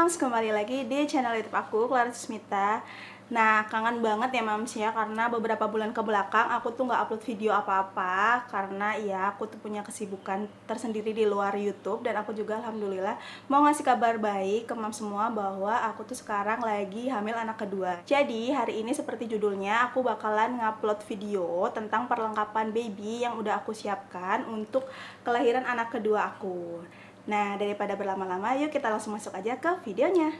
Mams, kembali lagi di channel YouTube aku, Clara Susmita. Nah, kangen banget ya Mams ya, karena beberapa bulan ke belakang aku tuh nggak upload video apa-apa. Karena ya aku tuh punya kesibukan tersendiri di luar YouTube. Dan aku juga alhamdulillah mau ngasih kabar baik ke Mams semua bahwa aku tuh sekarang lagi hamil anak kedua. Jadi hari ini seperti judulnya, aku bakalan ngupload video tentang perlengkapan baby yang udah aku siapkan untuk kelahiran anak kedua aku. Nah, daripada berlama-lama, yuk kita langsung masuk aja ke videonya.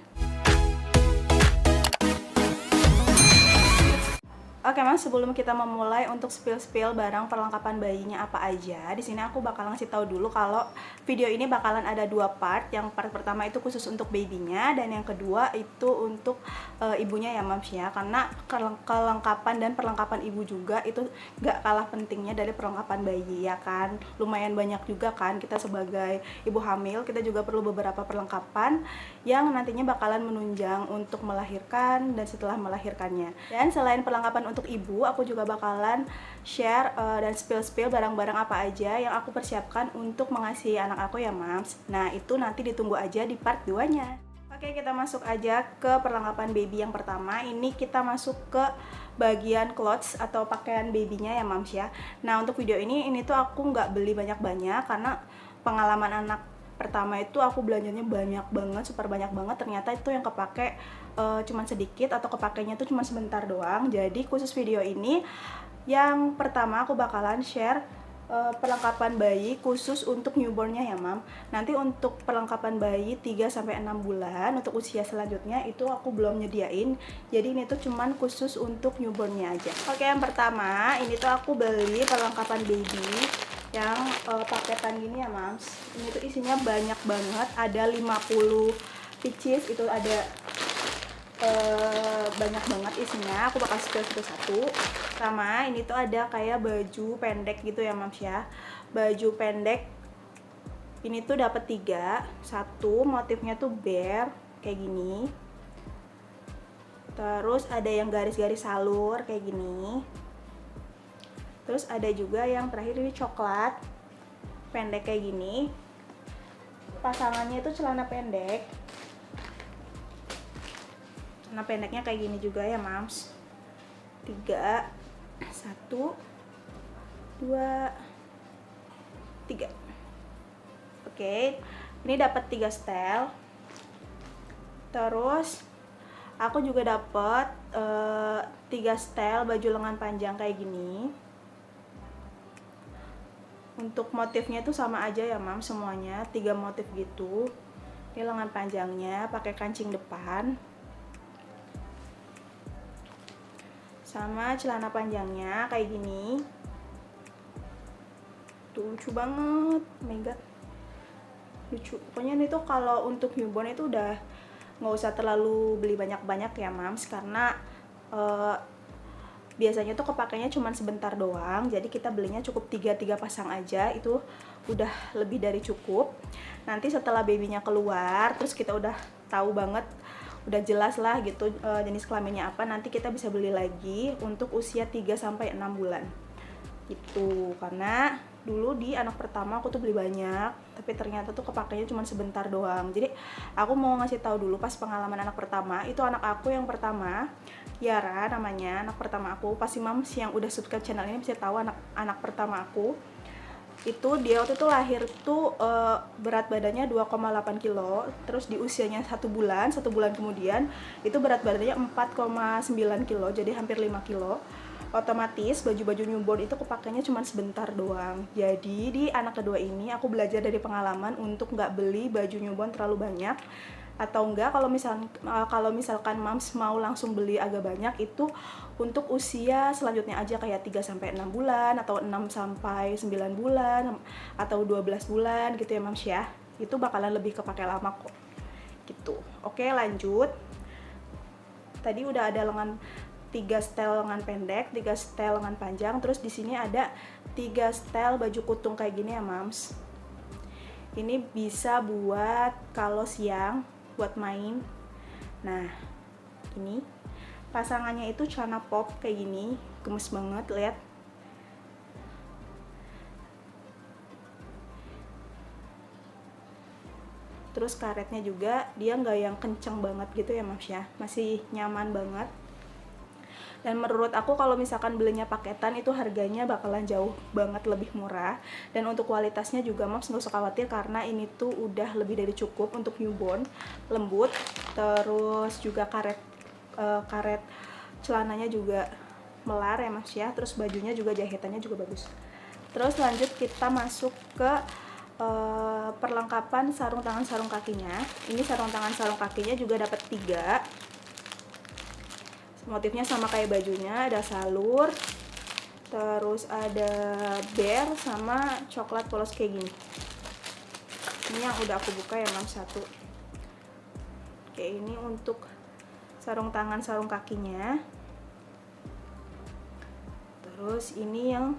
Oke Mas, sebelum kita memulai untuk spill-spill barang perlengkapan bayinya apa aja, di sini aku bakal ngasih tahu dulu kalau video ini bakalan ada dua part. Yang part pertama itu khusus untuk babynya, dan yang kedua itu untuk ibunya ya Mams ya. Karena kelengkapan dan perlengkapan ibu juga itu gak kalah pentingnya dari perlengkapan bayi ya kan. Lumayan banyak juga kan kita sebagai ibu hamil, kita juga perlu beberapa perlengkapan yang nantinya bakalan menunjang untuk melahirkan dan setelah melahirkannya. Dan selain perlengkapan untuk ibu, aku juga bakalan share dan spill-spill barang-barang apa aja yang aku persiapkan untuk mengasihi anak aku ya Mams. Nah itu nanti ditunggu aja di part 2 nya. Oke, kita masuk aja ke perlengkapan baby yang pertama. Ini kita masuk ke bagian clothes atau pakaian babynya ya Mams ya. Nah untuk video ini tuh aku nggak beli banyak-banyak karena pengalaman anak pertama itu aku belanjanya banyak banget, super banyak banget. Ternyata itu yang kepake cuman sedikit atau kepakainya tuh cuma sebentar doang. Jadi khusus video ini yang pertama aku bakalan share perlengkapan bayi khusus untuk newbornnya ya Mam. Nanti untuk perlengkapan bayi 3-6 bulan untuk usia selanjutnya itu aku belum nyediain. Jadi ini tuh cuman khusus untuk newbornnya aja. Oke, yang pertama ini tuh aku beli perlengkapan baby yang paketan gini ya Mams. Ini tuh isinya banyak banget, ada 50 pieces, itu ada banyak banget isinya. Aku bakal spill satu-satu. Sama ini tuh ada kayak baju pendek gitu ya Mams ya. Baju pendek ini tuh dapat 3. Satu motifnya tuh bear kayak gini. Terus ada yang garis-garis salur kayak gini. Terus ada juga yang terakhir ini coklat pendek kayak gini. Pasangannya itu celana pendek. Celana pendeknya kayak gini juga ya Mams. 3, 1, 2, 3. Oke, ini dapat 3 setel. Terus aku juga dapat 3 setel baju lengan panjang kayak gini. Untuk motifnya itu sama aja ya Mam, semuanya 3 motif gitu. Ini lengan panjangnya pakai kancing depan, sama celana panjangnya kayak gini. Tuh lucu banget, mega lucu. Pokoknya ini tuh kalau untuk newborn itu udah nggak usah terlalu beli banyak-banyak ya Mams, karena biasanya tuh kepakainya cuma sebentar doang. Jadi kita belinya cukup 3 pasang aja, itu udah lebih dari cukup. Nanti setelah babynya keluar, terus kita udah tahu banget, udah jelas lah gitu jenis kelaminnya apa, nanti kita bisa beli lagi untuk usia 3-6 bulan gitu. Karena dulu di anak pertama aku tuh beli banyak, tapi ternyata tuh kepakainya cuma sebentar doang. Jadi aku mau ngasih tahu dulu pas pengalaman anak pertama. Itu anak aku yang pertama, Yara namanya, anak pertama aku. Pasti Mams yang udah subscribe channel ini bisa tahu anak pertama aku. Itu dia waktu itu lahir tuh berat badannya 2,8 kilo. Terus di usianya 1 bulan kemudian itu berat badannya 4,9 kilo, jadi hampir 5 kilo. Otomatis baju-baju newborn itu kepakainya cuma sebentar doang. Jadi di anak kedua ini aku belajar dari pengalaman untuk nggak beli baju newborn terlalu banyak. Atau enggak, kalau misalkan Mams mau langsung beli agak banyak, itu untuk usia selanjutnya aja, kayak 3-6 bulan atau 6-9 bulan atau 12 bulan gitu ya Mams ya. Itu bakalan lebih kepake lama kok gitu. Oke, lanjut. Tadi udah ada 3 setel lengan pendek, 3 setel lengan panjang, terus di sini ada 3 setel baju kutung kayak gini ya Mams. Ini bisa buat kalau siang buat main. Nah, ini pasangannya itu celana pop kayak gini, gemes banget, lihat. Terus karetnya juga dia nggak yang kenceng banget gitu ya Mams ya, masih nyaman banget. Dan menurut aku kalau misalkan belinya paketan itu harganya bakalan jauh banget lebih murah. Dan untuk kualitasnya juga Mams nggak usah khawatir karena ini tuh udah lebih dari cukup untuk newborn, lembut. Terus juga karet celananya juga melar ya Mas ya. Terus bajunya juga jahitannya juga bagus. Terus lanjut kita masuk ke perlengkapan sarung tangan sarung kakinya. Ini sarung tangan sarung kakinya juga dapat 3. Motifnya sama kayak bajunya, ada salur, terus ada bear sama coklat polos kayak gini. Ini yang udah aku buka ya Mams, 1. Oke, ini untuk sarung tangan sarung kakinya. Terus ini yang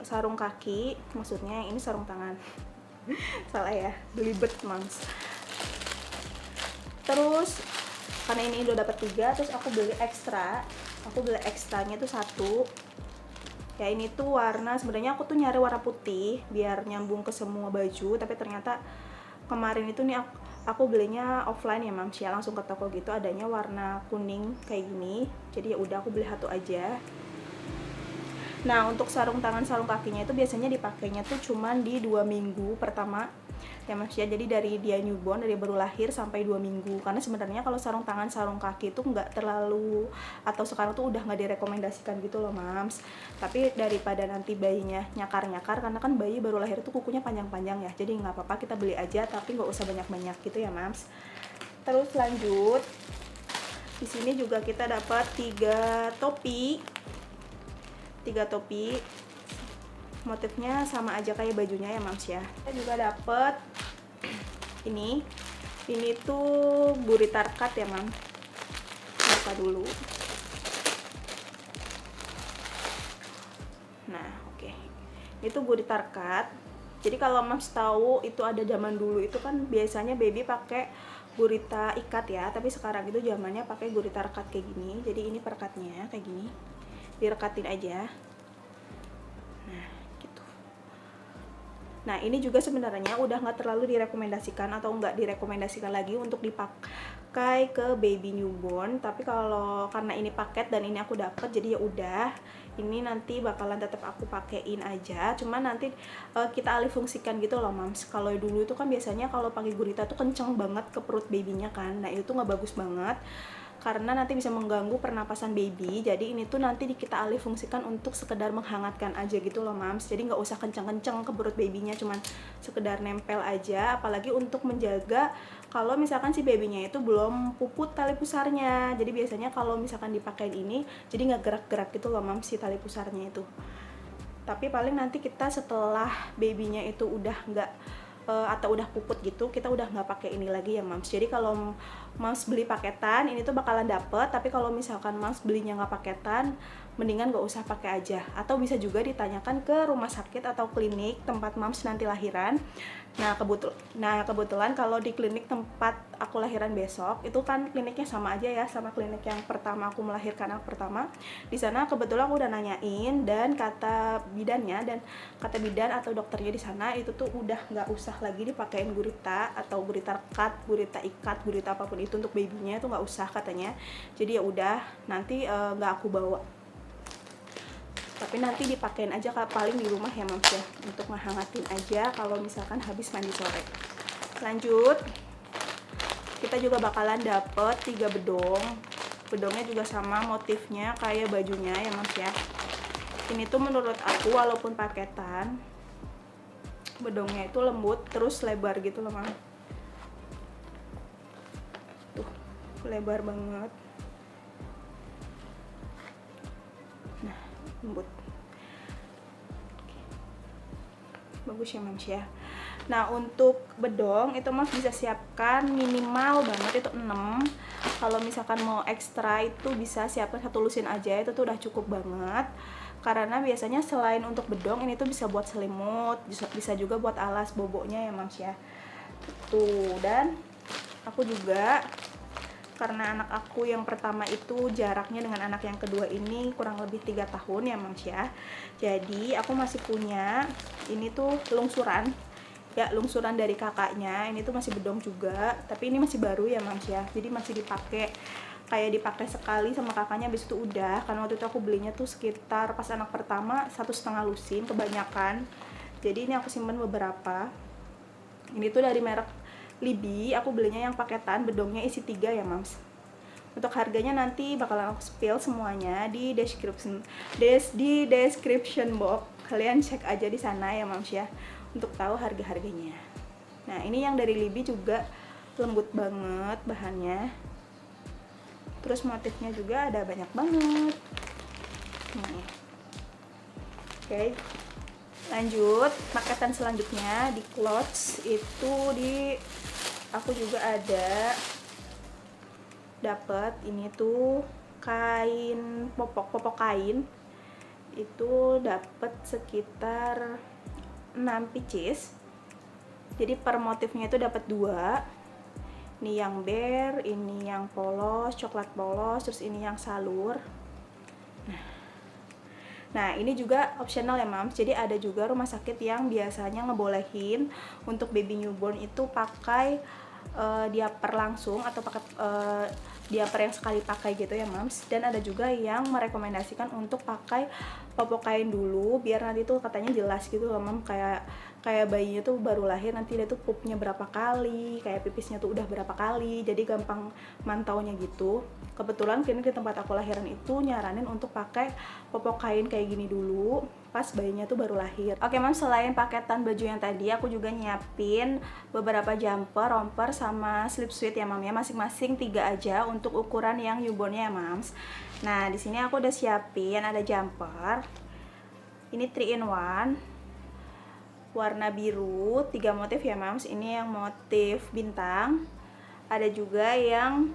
sarung kaki, maksudnya ini sarung tangan. Salah ya, belibet Mams. Terus karena ini udah dapat 3, terus aku beli ekstranya tuh 1. Ya ini tuh warna, sebenarnya aku tuh nyari warna putih biar nyambung ke semua baju, tapi ternyata kemarin itu nih aku belinya offline ya Mams ya, langsung ke toko gitu, adanya warna kuning kayak gini. Jadi ya udah aku beli 1 aja. Nah, untuk sarung tangan sarung kakinya itu biasanya dipakainya tuh cuman di 2 minggu pertama ya Mas ya. Jadi dari dia newborn, dari baru lahir sampai 2 minggu. Karena sebenarnya kalau sarung tangan sarung kaki itu nggak terlalu, atau sekarang tuh udah nggak direkomendasikan gitu loh Mams. Tapi daripada nanti bayinya nyakar-nyakar, karena kan bayi baru lahir tuh kukunya panjang-panjang ya, jadi nggak apa-apa kita beli aja, tapi nggak usah banyak-banyak gitu ya Mams. Terus lanjut, di sini juga kita dapat 3 topi. Motifnya sama aja kayak bajunya ya Mams ya. Kita juga dapet ini tuh gurita cut ya Mam. Buka dulu. Nah oke, itu gurita cut. Jadi kalau Mams tahu itu ada zaman dulu itu kan biasanya baby pakai gurita ikat ya, tapi sekarang itu zamannya pakai gurita cut kayak gini. Jadi ini perekatnya kayak gini, direkatin aja. Nah ini juga sebenarnya udah nggak terlalu direkomendasikan atau nggak direkomendasikan lagi untuk dipakai ke baby newborn. Tapi kalau karena ini paket dan ini aku dapet, jadi ya udah, ini nanti bakalan tetap aku pakein aja. Cuman nanti kita alih fungsikan gitu loh Mams. Kalau dulu itu kan biasanya kalau pakai gurita tuh kenceng banget ke perut babynya kan. Nah itu nggak bagus banget, karena nanti bisa mengganggu pernapasan baby. Jadi ini tuh nanti kita alih fungsikan untuk sekedar menghangatkan aja gitu loh Mams. Jadi nggak usah kenceng-kenceng ke perut babynya, cuman sekedar nempel aja. Apalagi untuk menjaga kalau misalkan si babynya itu belum puput tali pusarnya. Jadi biasanya kalau misalkan dipakein ini, jadi nggak gerak-gerak gitu loh Mams si tali pusarnya itu. Tapi paling nanti kita setelah babynya itu udah nggak atau udah puput gitu, kita udah nggak pakai ini lagi ya Mams. Jadi kalau Mams beli paketan ini tuh bakalan dapet, tapi kalau misalkan Mams belinya nggak paketan, mendingan nggak usah pakai aja. Atau bisa juga ditanyakan ke rumah sakit atau klinik tempat Mams nanti lahiran. Nah kebetulan kalau di klinik tempat aku lahiran besok itu kan kliniknya sama aja ya sama klinik yang pertama aku melahirkan anak pertama. Di sana kebetulan aku udah nanyain, dan kata bidan atau dokternya di sana itu tuh udah nggak usah lagi dipakein gurita atau gurita cut, gurita ikat, gurita apapun itu untuk babynya itu nggak usah katanya. Jadi ya udah, nanti nggak aku bawa, tapi nanti dipakein aja paling di rumah ya Mams ya, untuk ngehangatin aja kalau misalkan habis mandi sore. Lanjut, kita juga bakalan dapet 3 bedong. Bedongnya juga sama motifnya kayak bajunya ya Mams ya. Ini tuh menurut aku walaupun paketan, bedongnya itu lembut terus lebar gitu loh Mam. Tuh, lebar banget. Nah, lembut. Bagus ya Mams ya. Nah untuk bedong itu Mams bisa siapkan minimal banget itu 6. Kalau misalkan mau ekstra itu bisa siapkan 1 lusin aja, itu tuh udah cukup banget. Karena biasanya selain untuk bedong ini tuh bisa buat selimut, bisa juga buat alas boboknya ya Mams ya. Tuh, dan aku juga karena anak aku yang pertama itu jaraknya dengan anak yang kedua ini kurang lebih 3 tahun ya Mams ya. Jadi aku masih punya ini tuh lungsuran. ya lungsuran dari kakaknya. Ini tuh masih bedong juga, tapi ini masih baru ya Mams ya, jadi masih dipakai, kayak dipakai sekali sama kakaknya, habis itu udah. Karena waktu itu aku belinya tuh sekitar pas anak pertama 1,5 lusin kebanyakan, jadi ini aku simpen beberapa. Ini tuh dari merek Libby, aku belinya yang paketan, bedongnya isi 3 ya Mams. Untuk harganya nanti bakalan aku spill semuanya di description box, kalian cek aja di sana ya Mams ya, untuk tahu harga-harganya. Nah ini yang dari Libby juga lembut banget bahannya, terus motifnya juga ada banyak banget. Oke, lanjut paketan selanjutnya di Clothes itu, aku juga ada dapat ini tuh kain popok kain, itu dapat sekitar 6 pieces. Jadi per motifnya itu dapat 2. Ini yang bare, ini yang polos, coklat polos, terus ini yang salur. Nah ini juga optional ya Mams. Jadi ada juga rumah sakit yang biasanya ngebolehin untuk baby newborn itu pakai diaper langsung atau pakai diaper yang sekali pakai gitu ya Mams. Dan ada juga yang merekomendasikan untuk pakai popok kain dulu, biar nanti tuh katanya jelas gitu loh Mams, kayak bayinya tuh baru lahir nanti dia tuh pupnya berapa kali, kayak pipisnya tuh udah berapa kali, jadi gampang mantaunya gitu. Kebetulan klinik di tempat aku lahiran itu nyaranin untuk pakai popok kain kayak gini dulu pas bayinya tuh baru lahir. Oke Mams, selain paketan baju yang tadi, aku juga nyiapin beberapa jumper, romper, sama slip suit ya Mams ya, masing-masing 3 aja untuk ukuran yang newbornnya ya Mams. Nah di sini aku udah siapin ada jumper, ini 3 in 1, warna biru, 3 motif ya Mams. Ini yang motif bintang, ada juga yang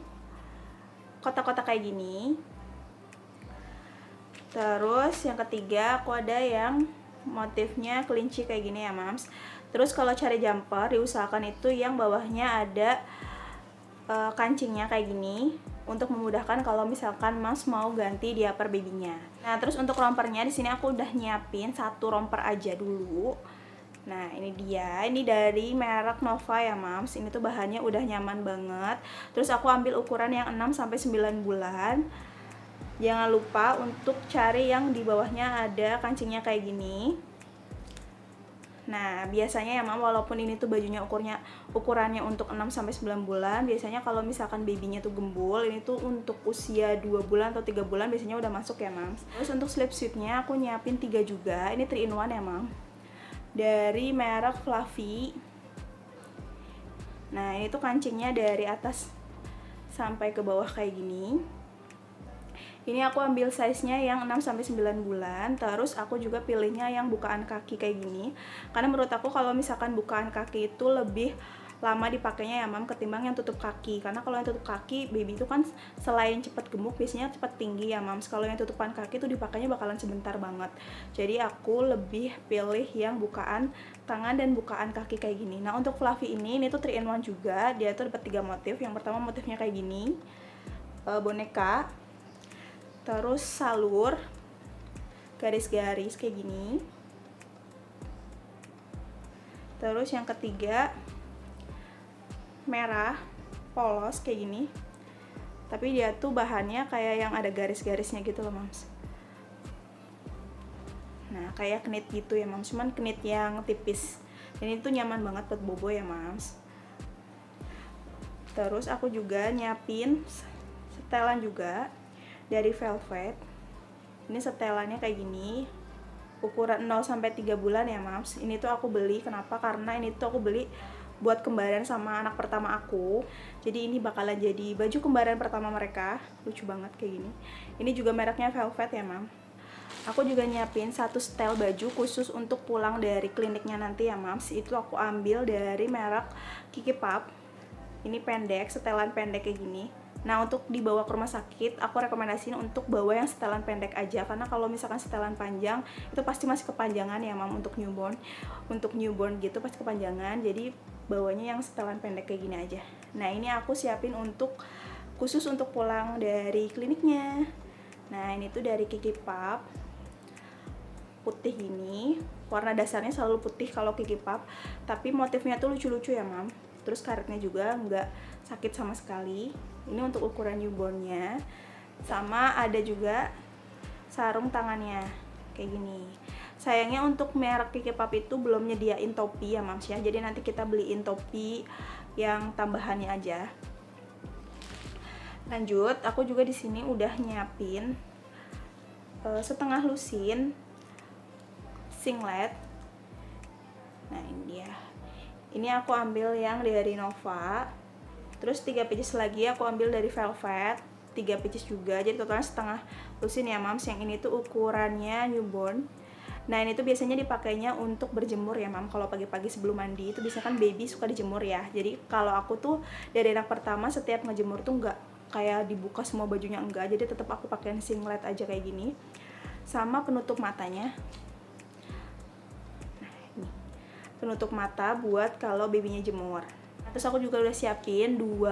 kotak-kotak kayak gini. Terus yang ketiga aku ada yang motifnya kelinci kayak gini ya Mams. Terus kalau cari jumper diusahakan itu yang bawahnya ada kancingnya kayak gini, untuk memudahkan kalau misalkan Mas mau ganti diaper babynya. Nah terus untuk rompernya di sini aku udah nyiapin 1 romper aja dulu. Nah ini dia, ini dari merek Nova ya Mams. Ini tuh bahannya udah nyaman banget. Terus aku ambil ukuran yang 6-9 bulan. Jangan lupa untuk cari yang di bawahnya ada kancingnya kayak gini. Nah biasanya ya Mam, walaupun ini tuh bajunya ukurannya untuk 6-9 bulan, biasanya kalau misalkan babynya tuh gembul, ini tuh untuk usia 2 bulan atau 3 bulan biasanya udah masuk ya Mam. Terus untuk slip suitnya aku nyiapin 3 juga. Ini 3 in 1 ya Mam, dari merek Fluffy. Nah ini tuh kancingnya dari atas sampai ke bawah kayak gini. Ini aku ambil size-nya yang 6-9 bulan. Terus aku juga pilihnya yang bukaan kaki kayak gini, karena menurut aku kalau misalkan bukaan kaki itu lebih lama dipakainya ya Mam, ketimbang yang tutup kaki. Karena kalau yang tutup kaki, baby itu kan selain cepat gemuk, biasanya cepat tinggi ya Mam. Kalau yang tutupan kaki itu dipakainya bakalan sebentar banget. Jadi aku lebih pilih yang bukaan tangan dan bukaan kaki kayak gini. Nah untuk Fluffy ini tuh 3 in 1 juga. Dia tuh dapat 3 motif. Yang pertama motifnya kayak gini, boneka, terus salur, garis-garis kayak gini. Terus yang ketiga merah polos kayak gini, tapi dia tuh bahannya kayak yang ada garis-garisnya gitu loh Mams. Nah kayak knit gitu ya Mams, cuman knit yang tipis. Ini tuh nyaman banget buat bobo ya Mams. Terus aku juga nyiapin setelan juga dari Velvet. Ini setelannya kayak gini, ukuran 0-3 bulan ya Mams. Ini tuh aku beli, kenapa? Karena ini tuh aku beli buat kembaran sama anak pertama aku. Jadi ini bakalan jadi baju kembaran pertama mereka. Lucu banget kayak gini. Ini juga mereknya Velvet ya Mam. Aku juga nyiapin 1 setel baju khusus untuk pulang dari kliniknya nanti ya Mams. Itu aku ambil dari merek Kiki Pup. Ini pendek, setelan pendek kayak gini. Nah untuk dibawa ke rumah sakit, aku rekomendasiin untuk bawa yang setelan pendek aja, karena kalau misalkan setelan panjang itu pasti masih kepanjangan ya Mam, untuk newborn gitu pasti kepanjangan. Jadi bawanya yang setelan pendek kayak gini aja. Nah ini aku siapin untuk khusus untuk pulang dari kliniknya. Nah ini tuh dari Kiki Pup. putih gini. Warna dasarnya selalu putih kalau Kiki Puff, tapi motifnya tuh lucu-lucu ya mam. Terus karetnya juga nggak sakit sama sekali. Ini untuk ukuran newbornnya. Sama ada juga sarung tangannya kayak gini. Sayangnya untuk merek Kiki Puff itu belum nyediain topi ya mams ya. Jadi nanti kita beliin topi yang tambahannya aja. Lanjut, aku juga di sini udah nyiapin setengah lusin singlet. Nah ini dia. Ini aku ambil yang dari Nova. Terus 3 pieces lagi aku ambil dari Velvet, 3 pieces juga. Jadi totalnya setengah lusin ya mams. Yang ini tuh ukurannya newborn. Nah ini tuh biasanya dipakainya untuk berjemur ya mam. Kalau pagi-pagi sebelum mandi itu biasanya kan baby suka dijemur ya. Jadi kalau aku tuh dari anak pertama setiap ngejemur tuh nggak kayak dibuka semua bajunya, enggak. Jadi tetap aku pakein singlet aja kayak gini. Sama penutup matanya. Nah ini penutup mata buat kalau babynya jemur. Terus aku juga udah siapin 2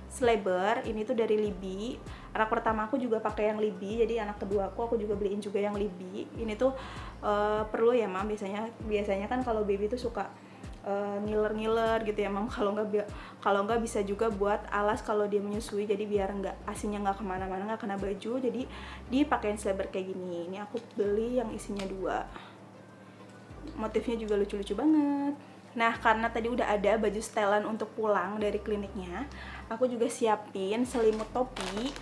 slabber. Ini tuh dari Libby. Anak pertama aku juga pakai yang Libby, jadi anak kedua aku juga beliin juga yang Libby. Ini tuh perlu ya mam, biasanya kan kalau baby tuh suka ngiler-ngiler gitu ya mam. Kalau nggak bisa juga buat alas kalau dia menyusui, jadi biar nggak asinya nggak kemana-mana, nggak kena baju. Jadi dipakein slabber kayak gini. Ini aku beli yang isinya 2. Motifnya juga lucu-lucu banget. Nah karena tadi udah ada baju setelan untuk pulang dari kliniknya, aku juga siapin selimut topi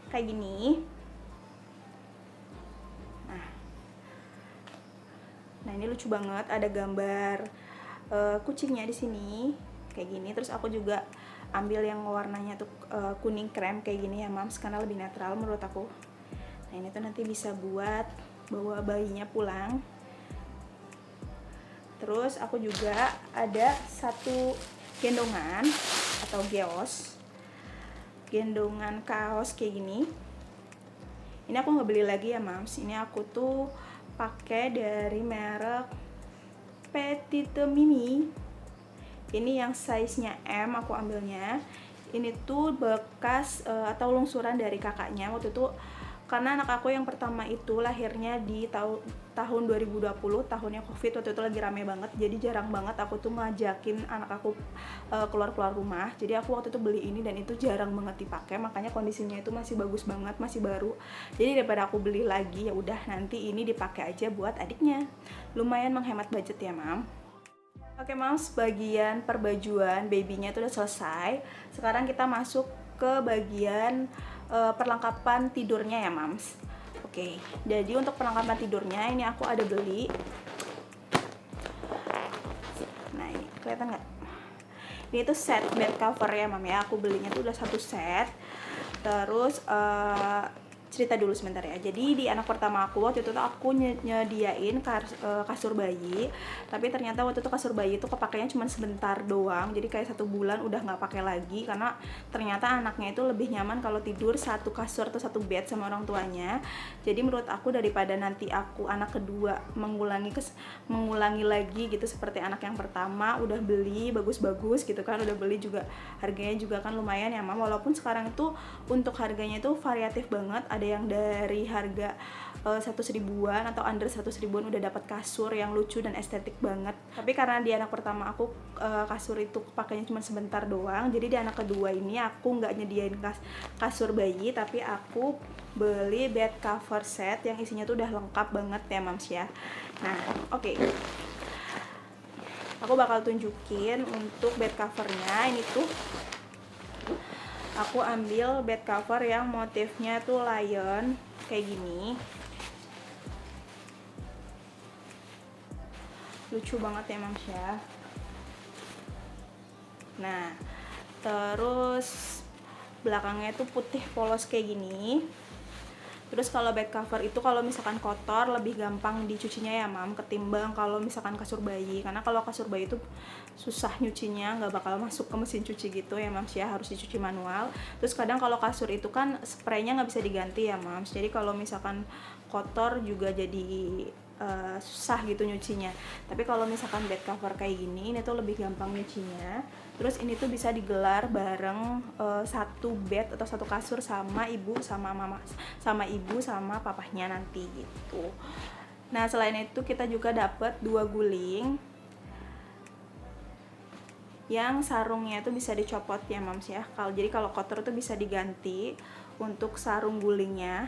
kayak gini. Nah ini lucu banget, ada gambar kucingnya di sini kayak gini. Terus aku juga ambil yang warnanya tuh kuning krem kayak gini ya mams, karena lebih netral menurut aku. Nah ini tuh nanti bisa buat bawa bayinya pulang. Terus aku juga ada satu gendongan atau gendongan kaos kayak gini. Ini aku nggak beli lagi ya mams, ini aku tuh pakai dari merek Petite Mimi. Ini yang size nya M aku ambilnya. Ini tuh bekas atau lungsuran dari kakaknya waktu itu, karena anak aku yang pertama itu lahirnya di tahun 2020, tahunnya COVID. Waktu itu lagi rame banget, jadi jarang banget aku tuh ngajakin anak aku keluar rumah. Jadi aku waktu itu beli ini dan itu jarang banget dipakai, makanya kondisinya itu masih bagus banget, masih baru. Jadi daripada aku beli lagi, ya udah nanti ini dipakai aja buat adiknya. Lumayan menghemat budget ya mam. Oke mams, bagian perbajuan babynya itu udah selesai. Sekarang kita masuk ke bagian perlengkapan tidurnya ya mams. Oke, jadi untuk perlengkapan tidurnya ini aku ada beli. Nah ini kelihatan nggak? Ini tuh set bed cover ya mam ya. Aku belinya tuh udah 1 set. Terus cerita dulu sebentar ya. Jadi di anak pertama aku waktu itu tuh aku nyediain kasur bayi, tapi ternyata waktu itu kasur bayi itu kepakainya cuma sebentar doang. Jadi kayak 1 bulan udah nggak pakai lagi, karena ternyata anaknya itu lebih nyaman kalau tidur satu kasur atau 1 bed sama orang tuanya. Jadi menurut aku daripada nanti aku anak kedua mengulangi lagi gitu seperti anak yang pertama, udah beli bagus-bagus gitu kan, udah beli juga harganya juga kan lumayan ya mam. Walaupun sekarang itu untuk harganya itu variatif banget, ada yang dari harga 100 ribuan atau under 100 ribuan udah dapat kasur yang lucu dan estetik banget. Tapi karena di anak pertama aku kasur itu pakainya cuma sebentar doang, jadi di anak kedua ini aku nggak nyediain kasur bayi, tapi aku beli bed cover set yang isinya tuh udah lengkap banget ya mams ya. Nah oke. Aku bakal tunjukin untuk bed covernya. Ini tuh aku ambil bed cover yang motifnya tuh lion kayak gini. Lucu banget ya mams ya. Nah terus belakangnya tuh putih polos kayak gini. Terus kalau bed cover itu kalau misalkan kotor lebih gampang dicucinya ya mam, ketimbang kalau misalkan kasur bayi. Karena kalau kasur bayi itu susah nyucinya, nggak bakal masuk ke mesin cuci gitu ya mams ya, harus dicuci manual. Terus kadang kalau kasur itu kan spraynya nggak bisa diganti ya mams, jadi kalau misalkan kotor juga jadi susah gitu nyucinya. Tapi kalau misalkan bed cover kayak gini, ini tuh lebih gampang nyucinya. Terus ini tuh bisa digelar bareng satu bed atau satu kasur sama ibu sama mama, sama ibu sama papahnya nanti gitu. Nah selain itu kita juga dapat 2 guling yang sarungnya itu bisa dicopot ya Mams ya. Jadi kalau kotor tuh bisa diganti untuk sarung gulingnya.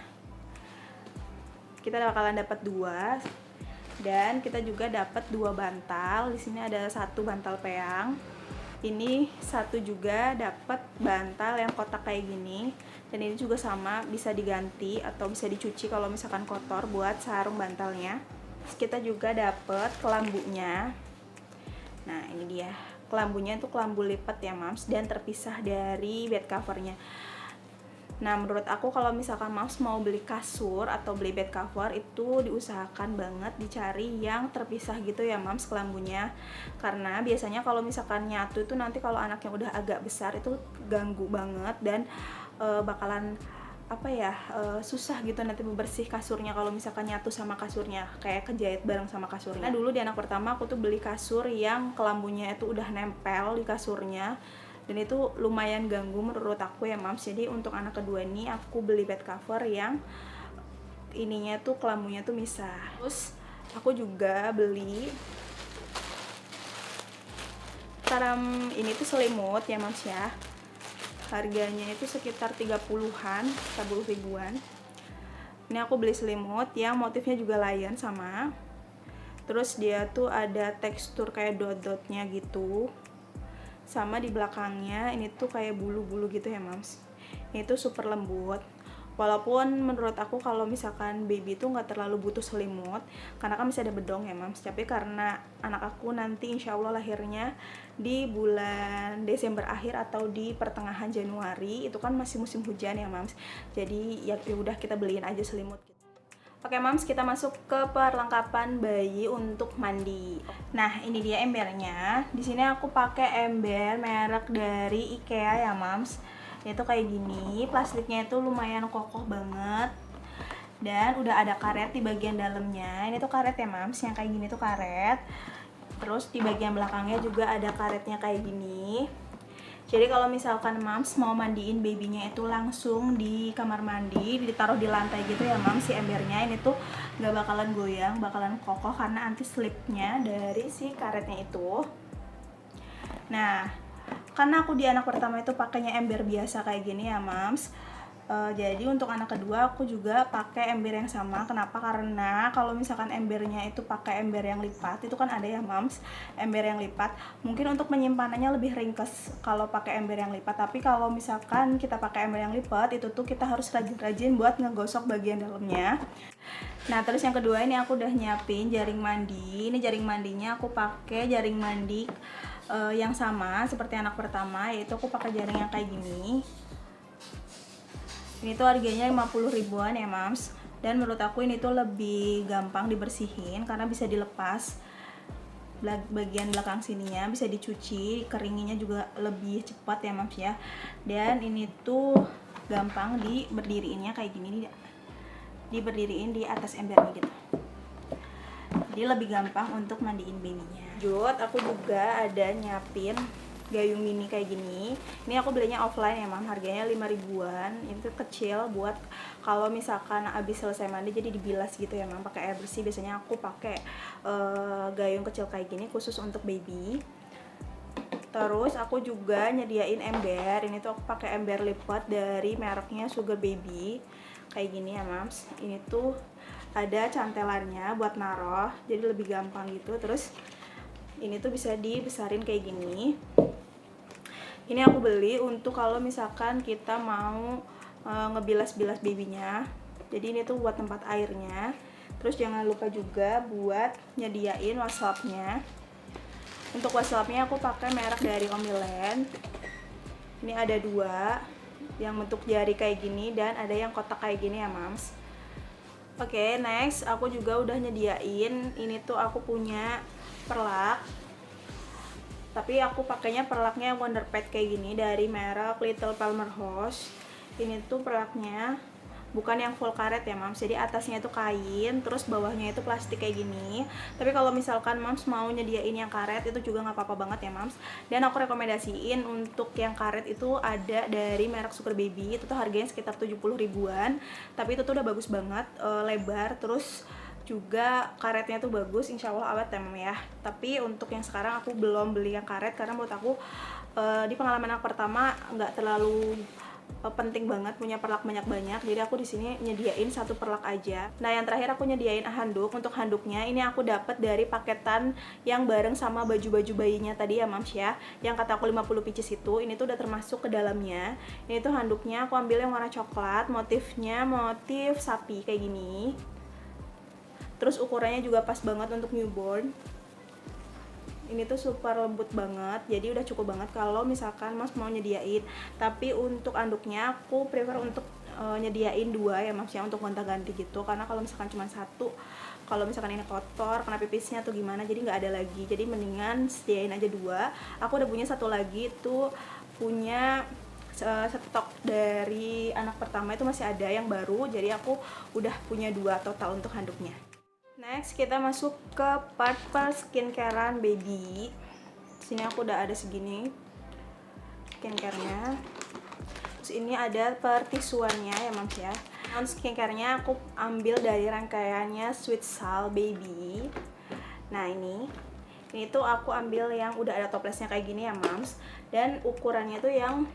Kita bakalan dapat 2, dan kita juga dapat 2 bantal. Di sini ada 1 bantal peyang. Ini 1 juga dapat bantal yang kotak kayak gini, dan ini juga sama bisa diganti atau bisa dicuci kalau misalkan kotor buat sarung bantalnya. Terus kita juga dapat kelambunya. Nah ini dia kelambunya, itu kelambu lipat ya Mams, dan terpisah dari bed covernya. Nah menurut aku kalau misalkan Mams mau beli kasur atau beli bed cover itu diusahakan banget dicari yang terpisah gitu ya Mams kelambunya, karena biasanya kalau misalkan nyatu itu nanti kalau anaknya udah agak besar itu ganggu banget, dan bakalan susah gitu nanti membersih kasurnya kalau misalkan nyatu sama kasurnya, kayak kejahit bareng sama kasurnya. Nah dulu di anak pertama aku tuh beli kasur yang kelambunya itu udah nempel di kasurnya, dan itu lumayan ganggu menurut aku ya Mams. Jadi untuk anak kedua ini aku beli bed cover yang ininya tuh kelambunya tuh misah. Terus aku juga beli ini tuh selimut ya Mams ya. Harganya itu sekitar 30-an, 30 ribuan. Ini aku beli selimut yang motifnya juga lion sama. Terus dia tuh ada tekstur kayak dot-dotnya gitu. Sama di belakangnya ini tuh kayak bulu-bulu gitu ya Mams. Ini tuh super lembut. Walaupun menurut aku kalau misalkan baby tuh nggak terlalu butuh selimut, karena kan masih ada bedong ya Mams. Tapi karena anak aku nanti insya Allah lahirnya di bulan Desember akhir atau di pertengahan Januari, itu kan masih musim hujan ya Mams. Jadi ya udah kita beliin aja selimut gitu. Oke Mams, kita masuk ke perlengkapan bayi untuk mandi. Nah ini dia embernya. Di sini aku pakai ember merek dari IKEA ya Mams. Itu kayak gini, plastiknya itu lumayan kokoh banget, dan udah ada karet di bagian dalamnya. Ini tuh karet ya Mams, yang kayak gini tuh karet. Terus di bagian belakangnya juga ada karetnya kayak gini. Jadi kalau misalkan Mams mau mandiin babynya itu langsung di kamar mandi, ditaruh di lantai gitu ya Mams si embernya, ini tuh gak bakalan goyang, bakalan kokoh karena anti slipnya dari si karetnya itu. Nah karena aku di anak pertama itu pakainya ember biasa kayak gini ya Mams, jadi untuk anak kedua aku juga pakai ember yang sama. Kenapa? Karena kalau misalkan embernya itu pakai ember yang lipat, itu kan ada ya Mams ember yang lipat, mungkin untuk menyimpanannya lebih ringkes kalau pakai ember yang lipat. Tapi kalau misalkan kita pakai ember yang lipat, itu tuh kita harus rajin-rajin buat ngegosok bagian dalamnya. Nah terus yang kedua ini aku udah nyiapin jaring mandi. Ini jaring mandinya aku pakai jaring mandi yang sama seperti anak pertama, yaitu aku pakai jaring yang kayak gini. Ini tuh harganya 50 ribuan ya Mams, dan menurut aku ini tuh lebih gampang dibersihin karena bisa dilepas bagian belakang sininya, bisa dicuci, keringinnya juga lebih cepat ya Mams ya. Dan ini tuh gampang diberdiriinnya kayak gini, diberdiriin di atas embernya gitu. Jadi lebih gampang untuk mandiin babynya. Aku juga ada nyiapin gayung mini kayak gini. Ini aku belinya offline ya Mam, harganya 5 ribuan. Ini tuh kecil buat kalau misalkan abis selesai mandi jadi dibilas gitu ya Mam, pakai air bersih. Biasanya aku pakai gayung kecil kayak gini khusus untuk baby. Terus aku juga nyediain ember. Ini tuh aku pakai ember lipat dari mereknya Sugar Baby kayak gini ya Mams. Ini tuh ada cantelannya buat naruh, jadi lebih gampang gitu. Terus ini tuh bisa dibesarin kayak gini. Ini aku beli untuk kalau misalkan kita mau ngebilas-bilas babynya. Jadi ini tuh buat tempat airnya. Terus jangan lupa juga buat nyediain wastafnya. Untuk wastafnya aku pakai merek dari Omiland. Ini ada 2, yang bentuk jari kayak gini dan ada yang kotak kayak gini ya Mams. Oke, next aku juga udah nyediain, ini tuh aku punya perlak, tapi aku pakainya perlaknya Wonder Pet kayak gini dari merek Little Palmer House. Ini tuh perlaknya bukan yang full karet ya Mams. Jadi atasnya itu kain, terus bawahnya itu plastik kayak gini. Tapi kalau misalkan Mams mau nyediain yang karet itu juga nggak apa-apa banget ya Mams. Dan aku rekomendasiin untuk yang karet itu ada dari merek Super Baby. Itu tuh harganya sekitar 70 ribuan. Tapi itu tuh udah bagus banget, lebar, terus juga karetnya tuh bagus, insya Allah awet ya Mam ya. Tapi untuk yang sekarang aku belum beli yang karet karena menurut aku di pengalaman aku pertama nggak terlalu penting banget punya perlak banyak-banyak, jadi aku di sini nyediain satu perlak aja. Nah yang terakhir aku nyediain handuk. Untuk handuknya ini aku dapat dari paketan yang bareng sama baju-baju bayinya tadi ya Mams ya, yang kata aku 50 pieces itu. Ini tuh udah termasuk ke dalamnya. Ini tuh handuknya aku ambil yang warna coklat, motifnya motif sapi kayak gini. Terus ukurannya juga pas banget untuk newborn. Ini tuh super lembut banget, jadi udah cukup banget kalau misalkan Mas mau nyediain. Tapi untuk anduknya aku prefer untuk nyediain 2 ya Mas ya, untuk gonta-ganti gitu. Karena kalau misalkan cuma satu, kalau misalkan ini kotor kena pipisnya atau gimana, jadi nggak ada lagi. Jadi mendingan sediain aja 2. Aku udah punya satu lagi, itu punya stok dari anak pertama, itu masih ada yang baru. Jadi aku udah punya 2 total untuk handuknya. Next kita masuk ke part skincarean baby. Sini aku udah ada segini skincare-nya. Terus ini ada tisuannya ya Mams ya. Non skincare-nya aku ambil dari rangkaiannya Sweet Sal Baby. Nah ini tuh aku ambil yang udah ada toplesnya kayak gini ya Mams. Dan ukurannya tuh yang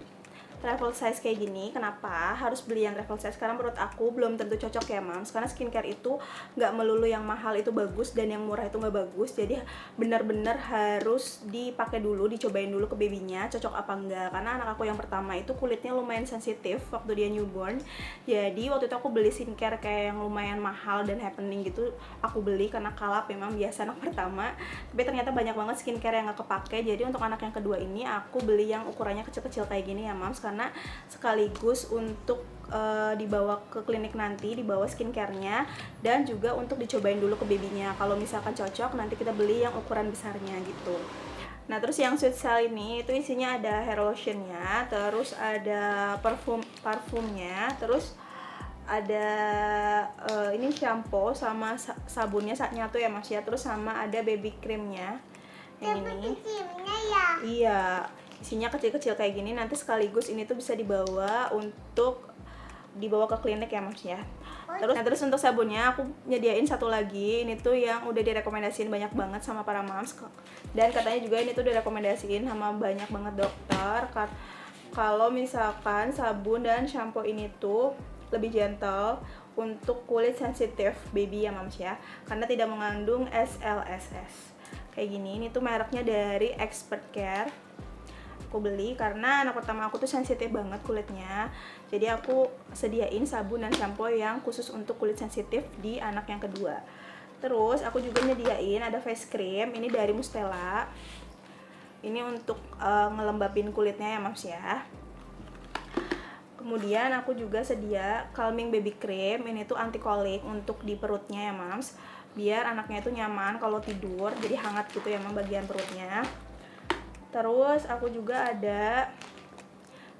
travel size kayak gini. Kenapa harus beli yang travel size? Karena menurut aku belum tentu cocok ya Mams. Karena skincare itu nggak melulu yang mahal itu bagus dan yang murah itu nggak bagus. Jadi benar-benar harus dipakai dulu, dicobain dulu ke babynya cocok apa enggak. Karena anak aku yang pertama itu kulitnya lumayan sensitif waktu dia newborn. Jadi waktu itu aku beli skincare kayak yang lumayan mahal dan happening gitu. Aku beli karena kalap memang biasa anak pertama. Tapi ternyata banyak banget skincare yang nggak kepake. Jadi untuk anak yang kedua ini aku beli yang ukurannya kecil-kecil kayak gini ya Mams. Karena sekaligus untuk dibawa ke klinik nanti, dibawa skincare-nya, dan juga untuk dicobain dulu ke babynya. Kalau misalkan cocok nanti kita beli yang ukuran besarnya gitu. Nah terus yang Sweet Sal ini itu isinya ada hair lotionnya, terus ada parfumnya, terus ada ini shampoo sama sabunnya nyatu ya Mas ya, terus sama ada baby creamnya yang ini. Iya, isinya kecil-kecil kayak gini. Nanti sekaligus ini tuh bisa dibawa ke klinik ya Mas ya. Terus untuk sabunnya aku nyediain satu lagi. Ini tuh yang udah direkomendasiin banyak banget sama para moms. Dan katanya juga ini tuh direkomendasiin sama banyak banget dokter. Kalau misalkan sabun dan shampoo ini tuh lebih gentle untuk kulit sensitif baby ya Moms ya. Karena tidak mengandung SLSS. Kayak gini, ini tuh mereknya dari Expert Care. Aku beli karena anak pertama aku tuh sensitif banget kulitnya. Jadi aku sediain sabun dan shampoo yang khusus untuk kulit sensitif di anak yang kedua. Terus aku juga nyediain ada face cream, ini dari Mustela. Ini untuk ngelembapin kulitnya ya Moms ya. Kemudian aku juga sedia calming baby cream, ini tuh anti kolik untuk di perutnya ya Moms. Biar anaknya itu nyaman kalau tidur, jadi hangat gitu ya Moms bagian perutnya. Terus aku juga ada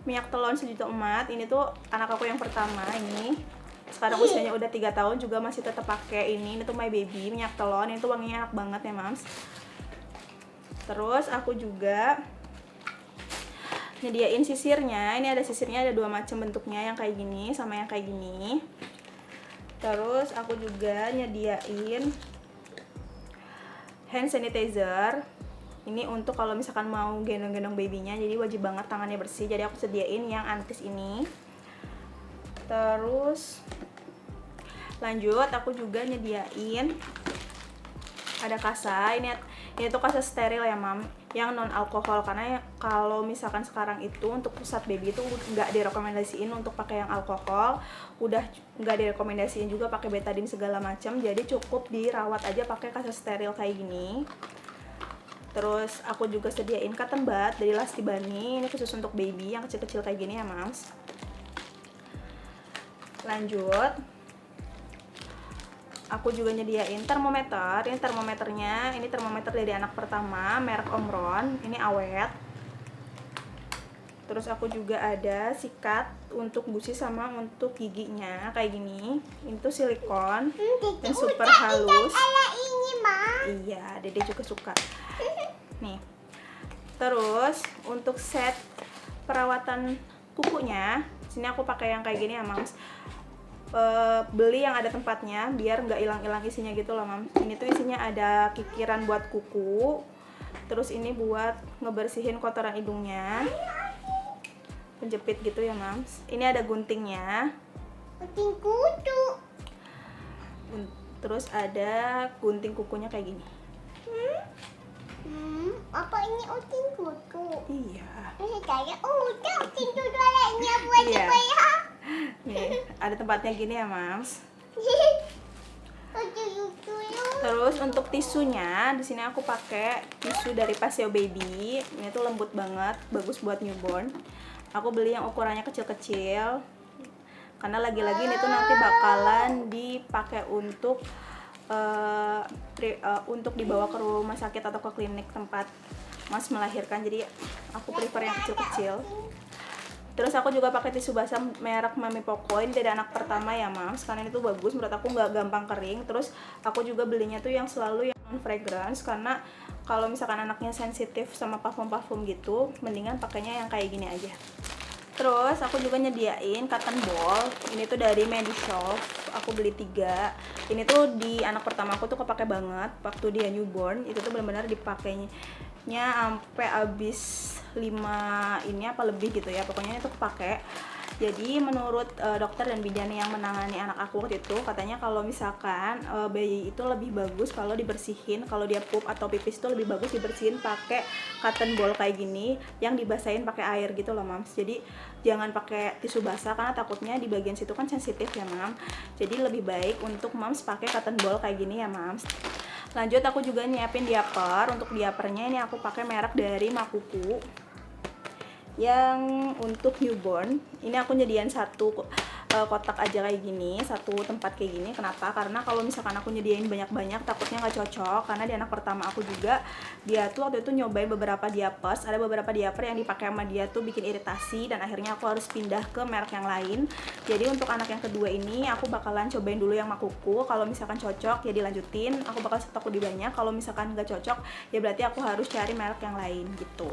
minyak telon sejuta umat. Ini tuh anak aku yang pertama ini. Sekarang usianya udah 3 tahun juga masih tetap pakai ini. Ini tuh My Baby minyak telon. Ini tuh wanginya enak banget ya Moms. Terus aku juga nyediain sisirnya. Ini ada sisirnya, ada 2 macam bentuknya, yang kayak gini sama yang kayak gini. Terus aku juga nyediain hand sanitizer. Ini untuk kalau misalkan mau gendong-gendong babynya, jadi wajib banget tangannya bersih. Jadi aku sediain yang antis ini. Terus lanjut aku juga nyediain ada kasa. Ini tuh kasa steril ya Mam, yang non alkohol. Karena kalau misalkan sekarang itu untuk pusat baby itu nggak direkomendasiin untuk pakai yang alkohol, udah nggak direkomendasiin juga pakai betadine segala macam. Jadi cukup dirawat aja pakai kasa steril kayak gini. Terus aku juga sediain cotton bud dari Lasti Bani, ini khusus untuk baby yang kecil-kecil kayak gini ya Moms. Lanjut aku juga nyediain termometer. Ini termometernya, ini termometer dari anak pertama merek Omron, ini awet. Terus aku juga ada sikat untuk gusi sama untuk giginya kayak gini. Ini tuh silikon yang super halus. Ini, Ma. Iya, Dede juga suka. Nih. Terus untuk set perawatan kukunya, sini aku pakai yang kayak gini ya, Mams. Beli yang ada tempatnya biar nggak hilang-hilang isinya gitu loh, Mams. Ini tuh isinya ada kikiran buat kuku. Terus ini buat ngebersihin kotoran hidungnya. Penjepit gitu ya, Mams. Ini ada guntingnya. Gunting kutu. Terus ada gunting kukunya kayak gini. Apa ini gunting kutu? Iya. Ini kayak gunting kutu lainnya buat Iya. apa ya? Nih, ada tempatnya gini ya, Mams. Gunting kutu. Terus untuk tisunya, di sini aku pakai tisu dari Paseo Baby. Ini tuh lembut banget, bagus buat newborn. Aku beli yang ukurannya kecil-kecil. Karena lagi-lagi ini tuh nanti bakalan dipakai untuk untuk dibawa ke rumah sakit atau ke klinik tempat Mas melahirkan. Jadi aku prefer yang kecil-kecil. Terus aku juga pakai tisu basah merek Mami Poco. Ini dari anak pertama ya, Mams. Karena ini tuh bagus, menurut aku nggak gampang kering. Terus aku juga belinya tuh yang selalu yang non fragrance, karena kalau misalkan anaknya sensitif sama parfum-parfum gitu, mendingan pakainya yang kayak gini aja. Terus aku juga nyediain cotton ball. Ini tuh dari Medishop. Aku beli 3. Ini tuh di anak pertama aku tuh kepake banget waktu dia newborn. Itu tuh benar-benar dipakainya sampai habis 5 ini apa lebih gitu ya. Pokoknya itu kepake. Jadi menurut dokter dan bidan yang menangani anak aku waktu itu, katanya kalau misalkan bayi itu lebih bagus kalau dibersihin, kalau dia pup atau pipis itu lebih bagus dibersihin pakai cotton ball kayak gini yang dibasahin pakai air gitu loh, Mams. Jadi jangan pakai tisu basah karena takutnya di bagian situ kan sensitif ya, Mam. Jadi lebih baik untuk Mams pakai cotton ball kayak gini ya, Mams. Lanjut aku juga nyiapin diaper. Untuk diapernya ini aku pakai merek dari Makuku yang untuk newborn. Ini aku nyediain satu kotak aja kayak gini, satu tempat kayak gini. Kenapa? Karena kalau misalkan aku nyediain banyak-banyak takutnya nggak cocok, karena di anak pertama aku juga dia tuh waktu itu nyobain beberapa diapers, ada beberapa diaper yang dipakai sama dia tuh bikin iritasi dan akhirnya aku harus pindah ke merek yang lain. Jadi untuk anak yang kedua ini aku bakalan cobain dulu yang Makuku. Kalau misalkan cocok ya dilanjutin, aku bakal stok lebih banyak. Kalau misalkan nggak cocok ya berarti aku harus cari merek yang lain gitu.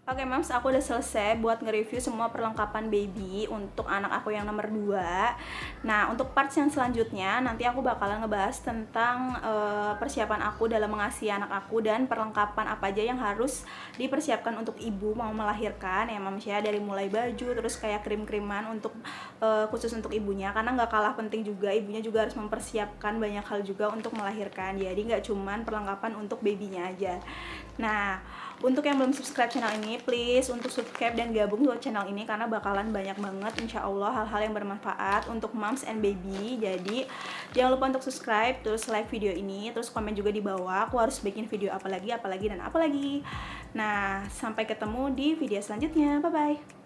Oke, Mams, aku udah selesai buat nge-review semua perlengkapan baby untuk anak aku yang nomor 2. Nah, untuk parts yang selanjutnya nanti aku bakalan ngebahas tentang persiapan aku dalam mengasihi anak aku dan perlengkapan apa aja yang harus dipersiapkan untuk ibu mau melahirkan ya, Mams ya. Dari mulai baju, terus kayak krim-kriman untuk khusus untuk ibunya, karena nggak kalah penting juga ibunya juga harus mempersiapkan banyak hal juga untuk melahirkan. Jadi nggak cuman perlengkapan untuk babynya aja. Nah, untuk yang belum subscribe channel ini, please untuk subscribe dan gabung ke channel ini karena bakalan banyak banget insya Allah hal-hal yang bermanfaat untuk moms and baby. Jadi jangan lupa untuk subscribe, terus like video ini, terus komen juga di bawah aku harus bikin video apa lagi dan apa lagi. Nah, sampai ketemu di video selanjutnya. Bye bye.